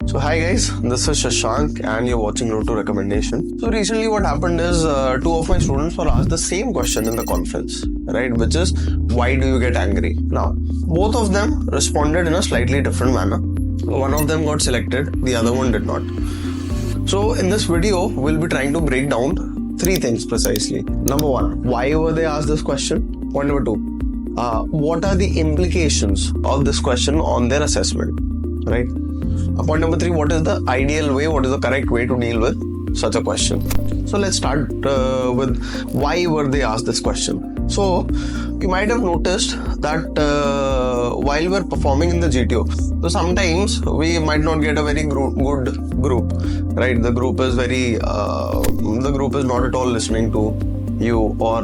So hi guys, this is Shashank and you're watching Road to Recommendation. So recently what happened is two of my students were asked the same question in the conference, right? Which is, why do you get angry? Now, both of them responded in a slightly different manner. One of them got selected, the other one did not. So in this video, we'll be trying to break down three things precisely. Number one, why were they asked this question? Point number two, what are the implications of this question on their assessment, right? Point number three, what is the ideal way, what is the correct way to deal with such a question? So let's start with why were they asked this question. So you might have noticed that while we're performing in the GTO, so sometimes we might not get a very good group, right? The group is not at all listening to you, or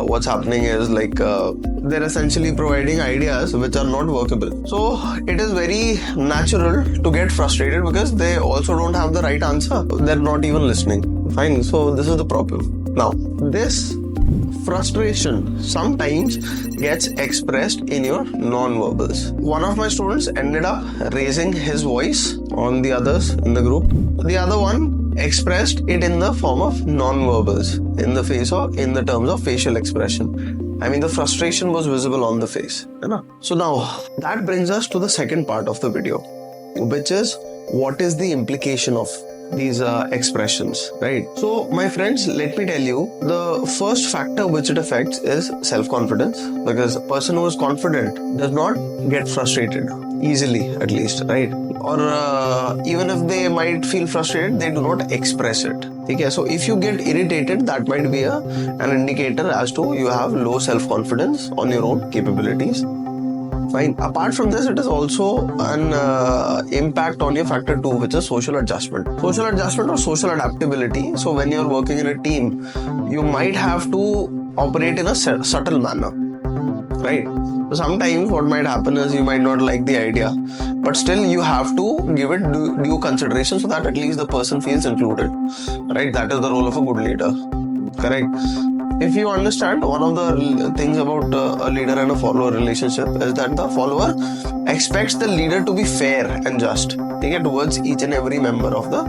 what's happening is like they're essentially providing ideas which are not workable. So it is very natural to get frustrated because they also don't have the right answer. They're not even listening. Fine. So this is the problem. Now, this frustration sometimes gets expressed in your non-verbals. One of my students ended up raising his voice on the others in the group. The other one expressed it in the form of non-verbals, in the face or in the terms of facial expression. I mean, the frustration was visible on the face. So now that brings us to the second part of the video, which is what is the implication of these expressions, right? So my friends, let me tell you, the first factor which it affects is self-confidence, because a person who is confident does not get frustrated easily, at least, right? Or even if they might feel frustrated, they do not express it. Okay, so if you get irritated, that might be an indicator as to you have low self-confidence on your own capabilities. Fine. Apart from this, it is also an impact on your factor 2, which is social adjustment. Social adjustment or social adaptability. So when you're working in a team, you might have to operate in a subtle manner, right? So sometimes what might happen is you might not like the idea, but still you have to give it due consideration so that at least the person feels included, right? That is the role of a good leader, correct? If you understand, one of the things about a leader and a follower relationship is that the follower expects the leader to be fair and just towards each and every member of the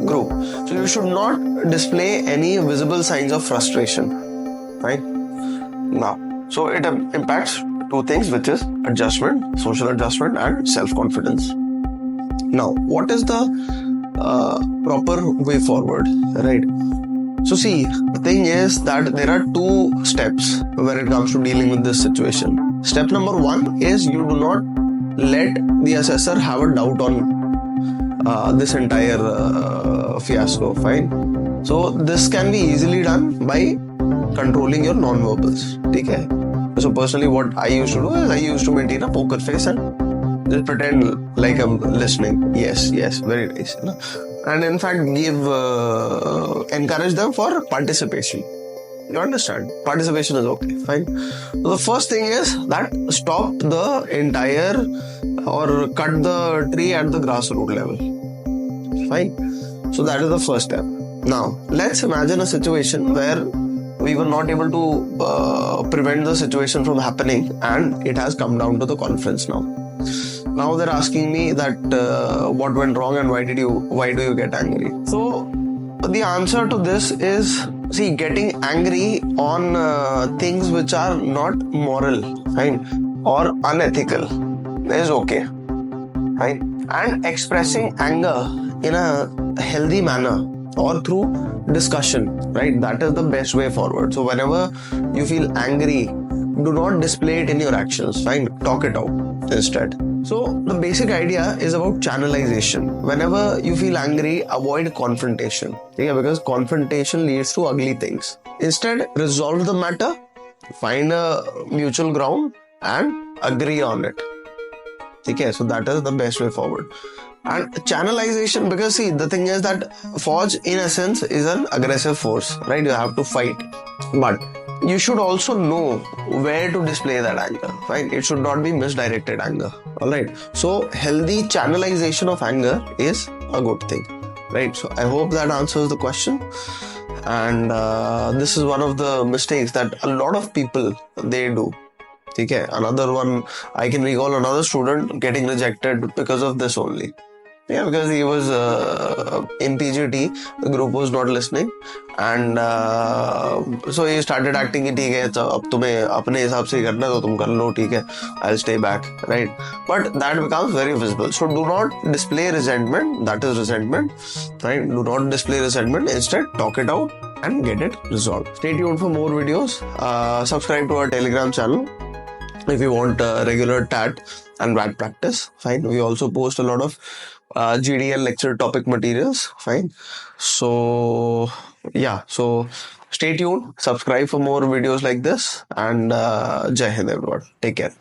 group. So you should not display any visible signs of frustration, right? Now, so it impacts two things, which is adjustment, social adjustment, and self-confidence. Now, what is the proper way forward, right? So see, the thing is that there are two steps when it comes to dealing with this situation. Step number one is you do not let the assessor have a doubt on this entire fiasco, fine? So this can be easily done by controlling your non-verbals, okay? So personally what I used to do is I used to maintain a poker face and just pretend like I'm listening. Yes, very nice. And in fact encourage them for participation. You understand? Participation is okay, fine. So the first thing is that stop the entire or cut the tree at the grassroots level, fine. So that is the first step. Now let's imagine a situation where we were not able to prevent the situation from happening and it has come down to the conference now. Now they're asking me that what went wrong and why do you get angry? So the answer to this is, see, getting angry on things which are not moral, fine, or unethical is okay, right? And expressing anger in a healthy manner or through discussion, right? That is the best way forward. So whenever you feel angry, do not display it in your actions, fine? Talk it out instead. So the basic idea is about channelization. Whenever you feel angry, avoid confrontation. Okay? Because confrontation leads to ugly things. Instead, resolve the matter, find a mutual ground and agree on it. Okay? So that is the best way forward. And channelization, because see, the thing is that Forge in essence is an aggressive force, right? You have to fight. But you should also know where to display that anger, right? It should not be misdirected anger, alright? So healthy channelization of anger is a good thing, right? So I hope that answers the question. And this is one of the mistakes that a lot of people, they do. Okay, another one, I can recall another student getting rejected because of this only. Yeah, because he was in PGT, the group was not listening, and so he started acting कि ठीक है अब तुम्हें अपने हिसाब से ही करना है तो तुम कर लो ठीक है I'll stay back, right? But that becomes very visible. So do not display resentment. That is resentment, right? Do not display resentment. Instead, talk it out and get it resolved. Stay tuned for more videos. Subscribe to our Telegram channel if you want regular TAT and VAT practice. Fine. We also post a lot of GDL lecture topic materials. Fine. So yeah. So stay tuned. Subscribe for more videos like this. And Jai Hind everyone. Take care.